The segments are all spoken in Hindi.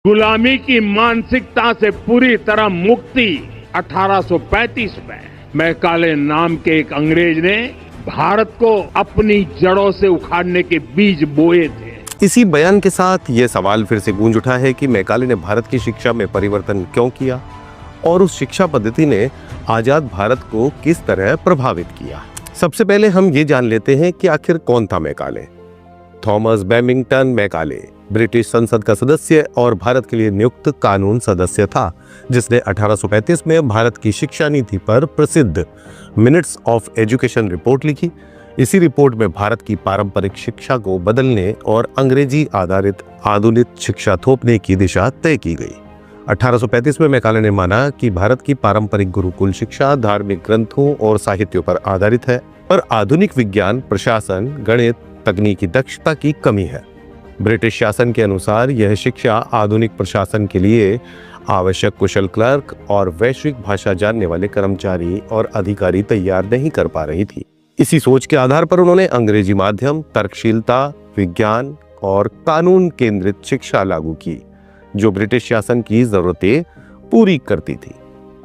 गुलामी की मानसिकता से पूरी तरह मुक्ति 1835 में मैकाले नाम के एक अंग्रेज ने भारत को अपनी जड़ों से उखाड़ने के बीज बोए थे। इसी बयान के साथ ये सवाल फिर से गूंज उठा है कि मैकाले ने भारत की शिक्षा में परिवर्तन क्यों किया और उस शिक्षा पद्धति ने आजाद भारत को किस तरह प्रभावित किया। सबसे पहले हम ये जान लेते हैं कि आखिर कौन था मैकाले। थॉमस बैमिंगटन मैकाले ब्रिटिश संसद का सदस्य और भारत के लिए नियुक्त कानून सदस्य था, जिसने 1835 में भारत की शिक्षा नीति पर प्रसिद्ध मिनट्स ऑफ एजुकेशन रिपोर्ट लिखी। इसी रिपोर्ट में भारत की पारंपरिक शिक्षा को बदलने और अंग्रेजी आधारित आधुनिक शिक्षा थोपने की दिशा तय की गई। 1835 में मैकाले ने माना कि भारत की पारंपरिक गुरुकुल शिक्षा धार्मिक ग्रंथों और साहित्यों पर आधारित है, पर आधुनिक विज्ञान, प्रशासन, गणित, तकनीकी दक्षता की कमी है। ब्रिटिश शासन के अनुसार यह शिक्षा आधुनिक प्रशासन के लिए आवश्यक कुशल क्लर्क और वैश्विक भाषा जानने वाले कर्मचारी और अधिकारी तैयार नहीं कर पा रही थी। इसी सोच के आधार पर उन्होंने अंग्रेजी माध्यम, तर्कशीलता, विज्ञान और कानून केंद्रित शिक्षा लागू की, जो ब्रिटिश शासन की जरूरतें पूरी करती थी।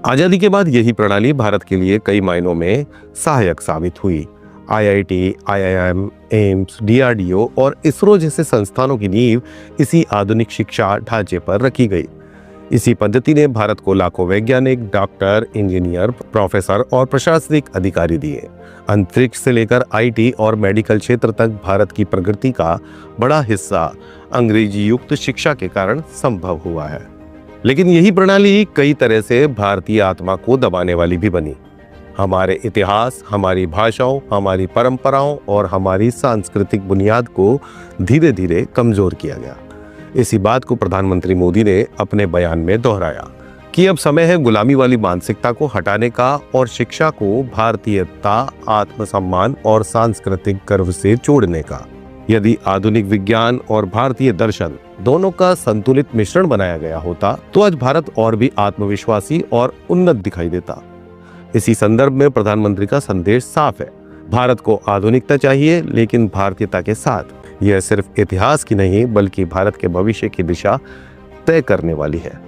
आजादी के बाद यही प्रणाली भारत के लिए कई मायनों में सहायक साबित हुई। IIT, IIM, एम्स, DRDO और इसरो जैसे संस्थानों की नींव इसी आधुनिक शिक्षा ढांचे पर रखी गई। इसी पद्धति ने भारत को लाखों वैज्ञानिक, डॉक्टर, इंजीनियर, प्रोफेसर और प्रशासनिक अधिकारी दिए। अंतरिक्ष से लेकर IT और मेडिकल क्षेत्र तक भारत की प्रगति का बड़ा हिस्सा अंग्रेजी युक्त शिक्षा के कारण संभव हुआ है। लेकिन यही प्रणाली कई तरह से भारतीय आत्मा को दबाने वाली भी बनी। हमारे इतिहास, हमारी भाषाओं, हमारी परंपराओं और हमारी सांस्कृतिक बुनियाद को धीरे धीरे कमजोर किया गया। इसी बात को प्रधानमंत्री मोदी ने अपने बयान में दोहराया कि अब समय है गुलामी वाली मानसिकता को हटाने का और शिक्षा को भारतीयता, आत्मसम्मान और सांस्कृतिक गर्व से जोड़ने का। यदि आधुनिक विज्ञान और भारतीय दर्शन दोनों का संतुलित मिश्रण बनाया गया होता तो आज भारत और भी आत्मविश्वासी और उन्नत दिखाई देता। इसी संदर्भ में प्रधानमंत्री का संदेश साफ है, भारत को आधुनिकता चाहिए लेकिन भारतीयता के साथ। यह सिर्फ इतिहास की नहीं बल्कि भारत के भविष्य की दिशा तय करने वाली है।